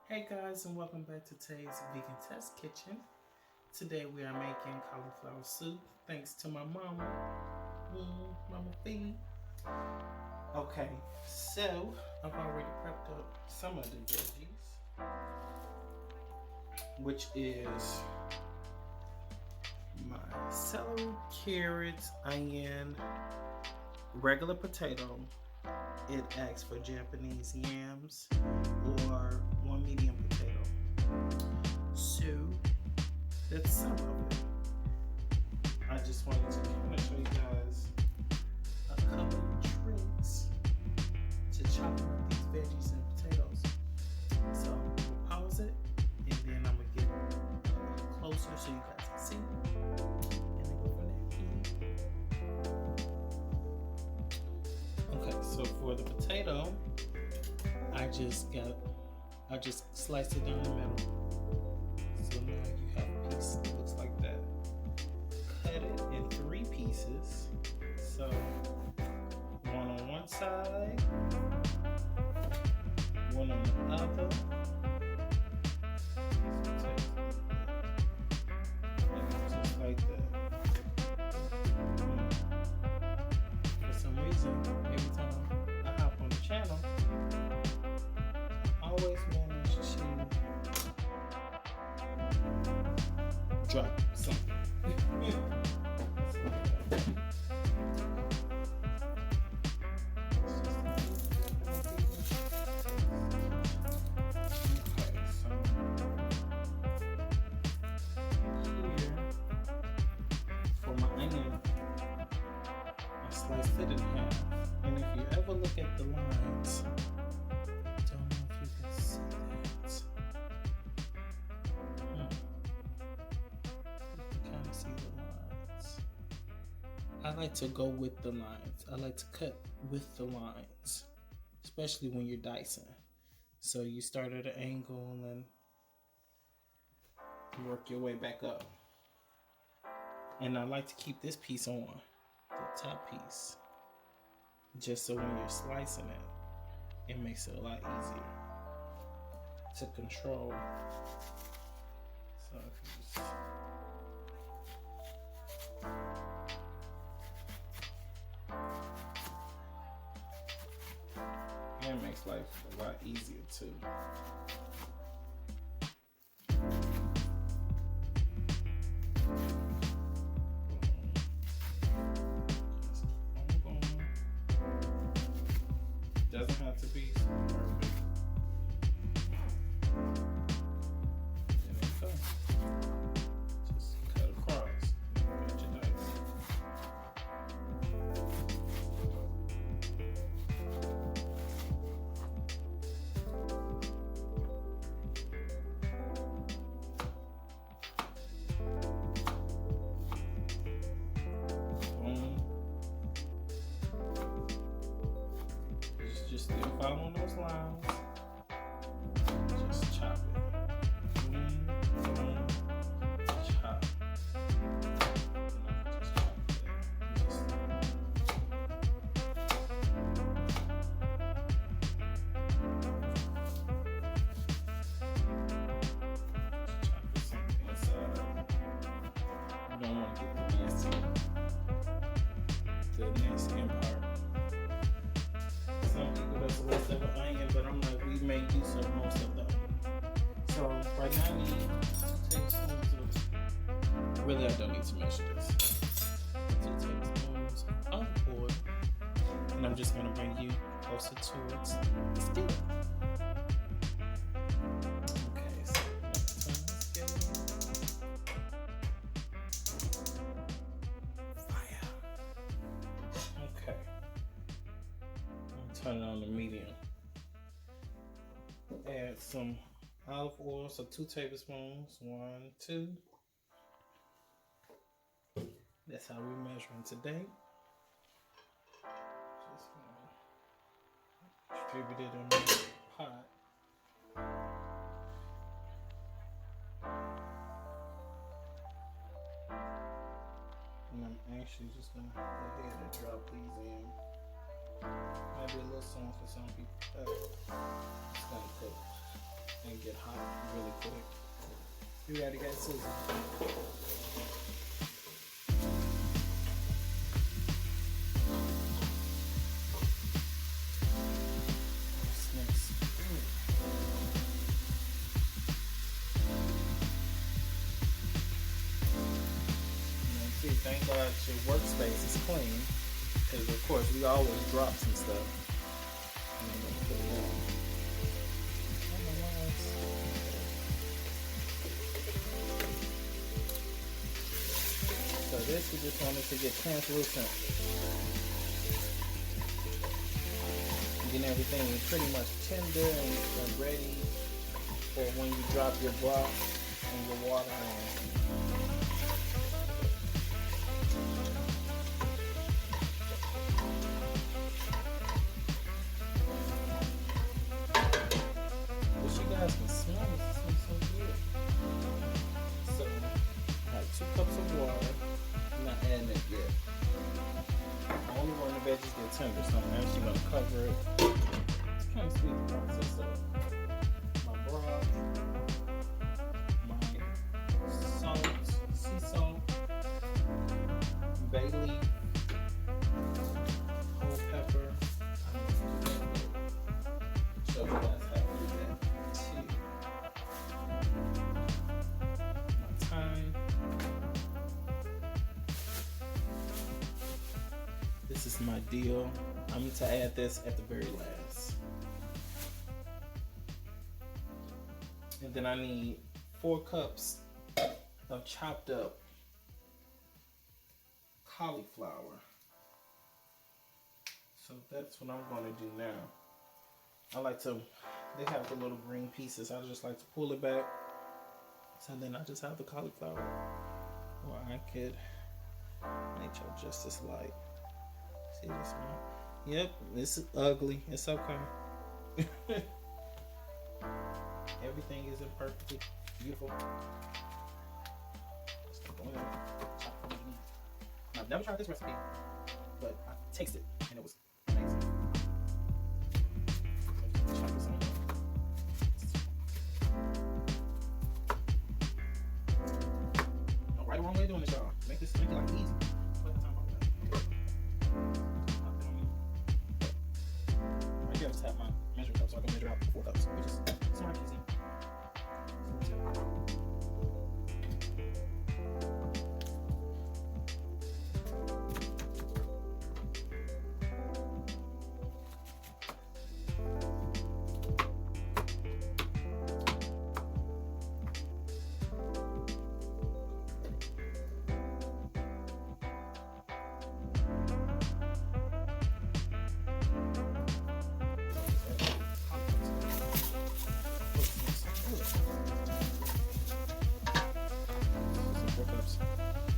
Hey guys, and welcome back to Taee's Vegan Test Kitchen. Today we are making cauliflower soup thanks to my mama, Mama Fee. Okay, so I've already prepped up some of the veggies, which is my celery, carrots, onion, regular potato. It asks for Japanese yams or one medium potato. So that's some of it. I just wanted to kind of show you guys a couple of tricks to chopping up these veggies and potatoes. So we'll pause it and then I'm gonna get closer so you guys can see. And then go from there. Okay, so for the potato, I just sliced it down the middle. So now you have a piece that looks like that. Cut it in 3 pieces. So one on one side, one on the other. Just like that. For some reason, every time I hop on the channel, I always manage to drop something. Sliced it in half, and if you ever look at the lines, don't know if you can see that. You can kind of see the lines. I like to go with the lines. I like to cut with the lines, especially when you're dicing. So you start at an angle and work your way back up. And I like to keep this piece on. The top piece, just so when you're slicing it, it makes it a lot easier to control. So if you just it makes life a lot easier too. Doesn't have to be perfect. There you go. Just cut across. Got your dice. Just still following those lines. Just chop it. Boom, boom, chop. Just chop it. Just chop it something inside. You don't want to get the nasty end part. Some people that's the rest of an onion, but I'm like, we make use of most of them. So right now I need 2 tablespoons of, really I don't need to measure this. 2 tablespoons of oil. And I'm just gonna bring you closer towards the skillet. Okay, so let's turn the skillet. Fire. Okay. Turn it on to medium. Add some olive oil, so 2 tablespoons. 1, 2. That's how we're measuring today. Just distribute it in the pot. And I'm actually just gonna go ahead and drop these in. Might be a little soon for some people. It's gonna cook. and get hot really quick. You ready, guys? Susan? Thank God your workspace is clean, because of course we always drop some stuff. So this we just wanted to get translucent. Getting everything pretty much tender and ready for when you drop your broth and your water in. Can smell it. It smells so good. So I have 2 cups of water. I'm not adding it yet. Only when the veggies get tender, so I'm actually going to cover it. It's kind of speed the process up. My broth, my salt, sea salt, bay leaf, whole pepper. Show you guys how to do that. This is my dill. I'm going to add this at the very last. And then I need 4 cups of chopped up cauliflower. So that's what I'm going to do now. I like to, they have the little green pieces. I just like to pull it back. So then I just have the cauliflower. Or I could make sure just as light. See this one? Yep, this is ugly. It's okay. Everything isn't perfectly beautiful. I've never tried this recipe, but I tasted it and it was amazing. Chop this on. No right or wrong way of doing this, y'all. Make it like easy. I just have my measuring cup so I can measure out 4 cups, which is smart and easy.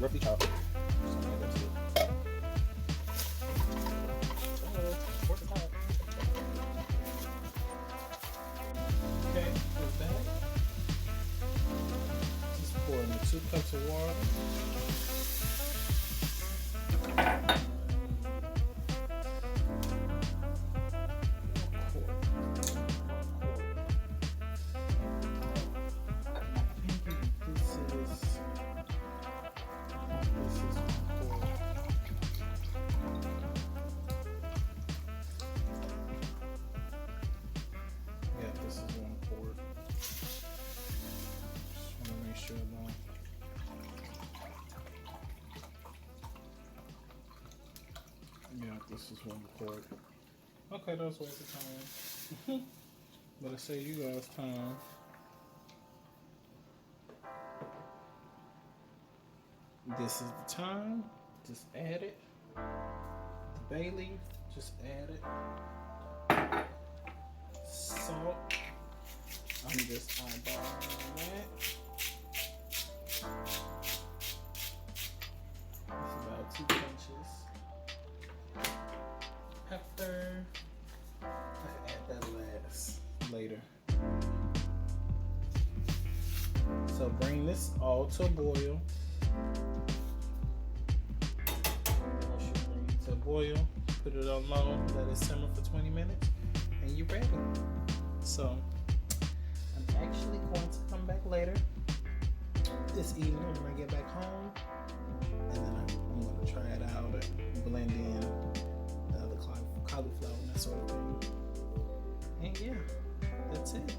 Roughly chopped. Okay, with that, just pour in the 2 cups of water. This is 1 quart. Okay, that's worth the time. But I save you guys time. This is the time. Just add it. The bay leaf, just add it. Salt. I'm just eyeballing that. It's about 2 pinches. Pepper. I can add that later. So bring this all to a boil. Once you bring it to a boil, put it on low, let it simmer for 20 minutes, and you're ready. So I'm actually going to come back later this evening when I get back home, and then I'm going to try it out and blend in the other cauliflower and that sort of thing. And yeah, that's it.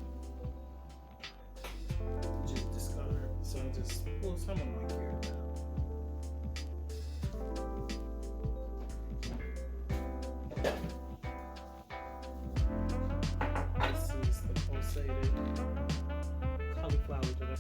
Just discard. So I'll just pull some of my carrots out. This is the pulsated cauliflower that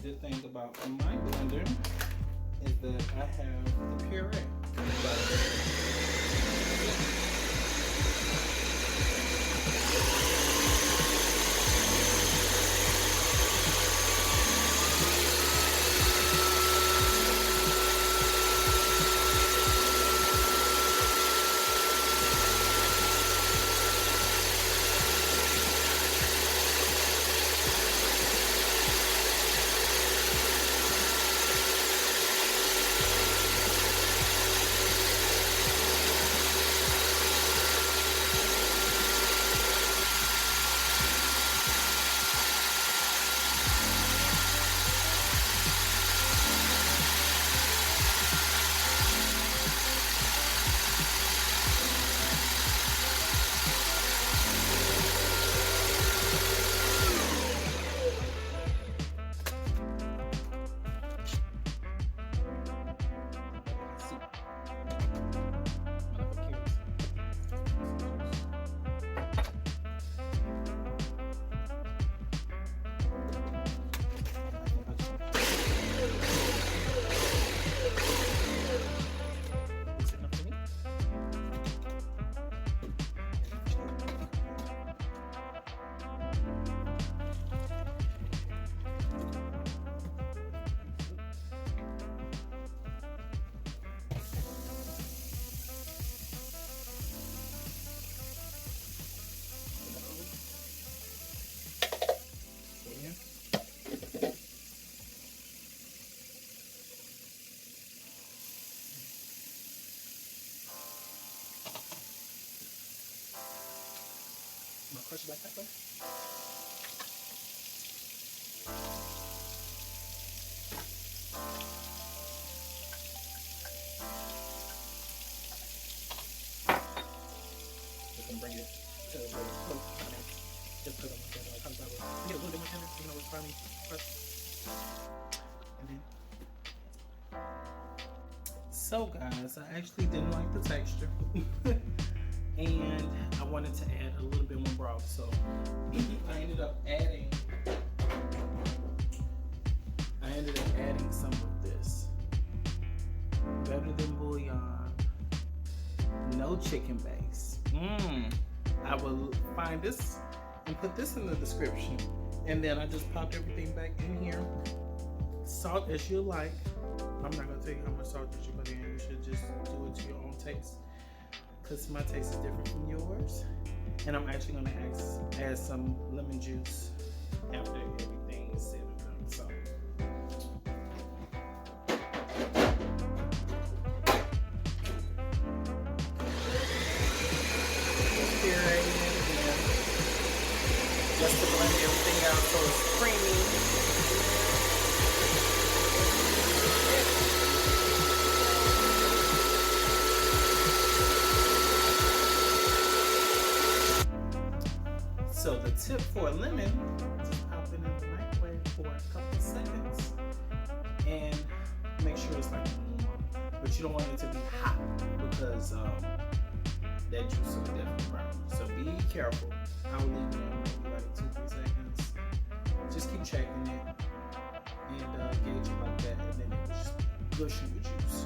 the thing about my blender is that I have the puree. My crushed black pepper. Just gonna bring it to the close. Just put it on my tender like cauliflower. Get a little bit more tender, even though it's probably crushed. And then. So guys, I actually didn't like the texture. And I wanted to add a little bit more broth, so I ended up adding some of this. Better than bouillon, no chicken base. I will find this and put this in the description, and then I just popped everything back in here. Salt as you like. I'm not gonna tell you how much salt that you put in. You should just do it to your own taste, because my taste is different from yours. And I'm actually gonna add some lemon juice after everything is said and done. So pureeing it again, just to blend everything out so it's creamy. So the tip for a lemon, just pop it in the microwave for a couple of seconds and make sure it's like warm, but you don't want it to be hot because that juice will definitely burn. So be careful. I will leave it in maybe like 2-3 seconds. Just keep checking it and gauge it like that, and then it will just gushy with juice.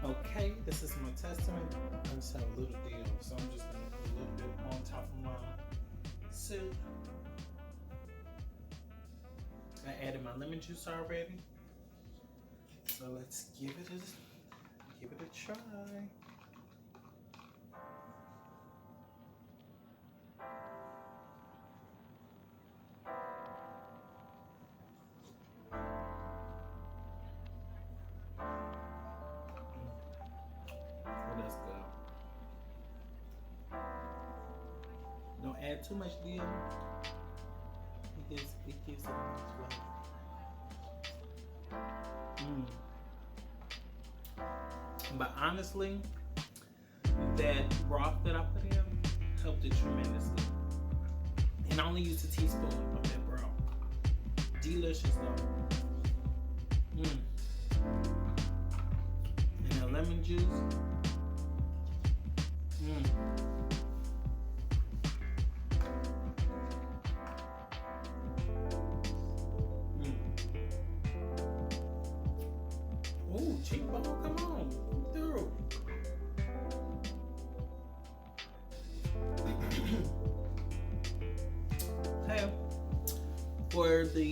Okay, this is my testament. I just have a little dill, so I'm just gonna put a little bit on top of my soup. I added my lemon juice already, so let's give it a try. That's good. Don't add too much dill. It gives it much flavor. But honestly, that broth that I put in helped it tremendously. And I only used a teaspoon of that broth. Delicious though. And the lemon juice. Ooh, cheekbone, come on, come through. Okay, for the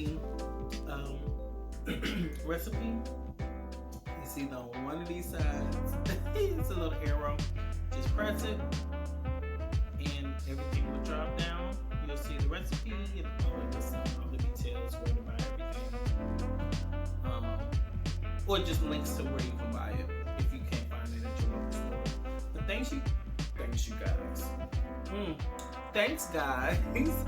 recipe, you see on one of these sides, it's a little arrow. Just press it, and everything will drop down. You'll see the recipe and all the details, where to buy everything. Or just links to where you can buy it if you can't find it at your local store. But thanks you guys. Thanks guys.